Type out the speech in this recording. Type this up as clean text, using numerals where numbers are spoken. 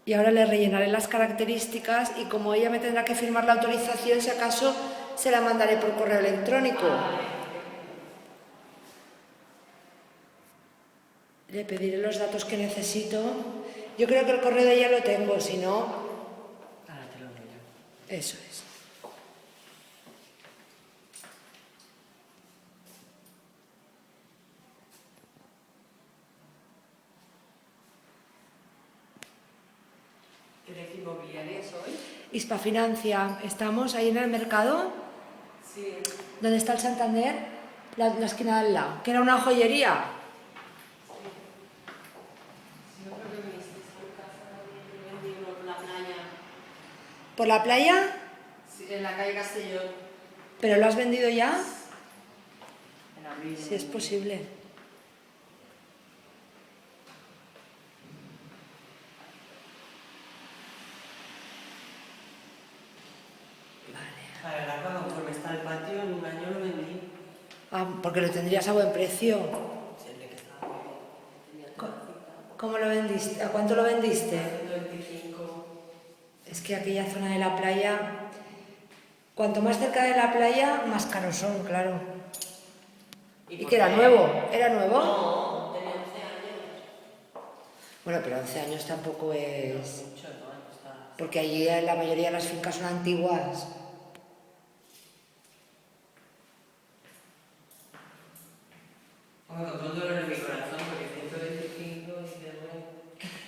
Y ahora le rellenaré las características y como ella me tendrá que firmar la autorización, si acaso se la mandaré por correo electrónico. Le pediré los datos que necesito. Yo creo que el correo de ella lo tengo, si no... Ahora te lo doy yo. Eso es. ¿Qué de inmobiliaria soy? Hispafinancia, ¿estamos ahí en el mercado? Sí. ¿Dónde está el Santander? La esquina de al lado, que era una joyería. Sí, yo creo que vinisteis por casa y vendí uno por la playa. ¿Por la playa? Sí, en la calle Castellón. ¿Pero lo has vendido ya? En abril. Si es posible. La verdad, cuando conforme está el patio, en un año lo vendí. Ah, porque lo tendrías a buen precio. Siempre que estaba muy bien. Tenía terracita. ¿Cómo lo vendiste? ¿A cuánto lo vendiste? 125. Es que aquella zona de la playa, cuanto más cerca de la playa, más caros son, claro. ¿Y que era nuevo? ¿Era nuevo? No, tenía 11 años. Bueno, pero 11 años tampoco es... Mucho, ¿no? Está... Porque allí la mayoría de las fincas son antiguas.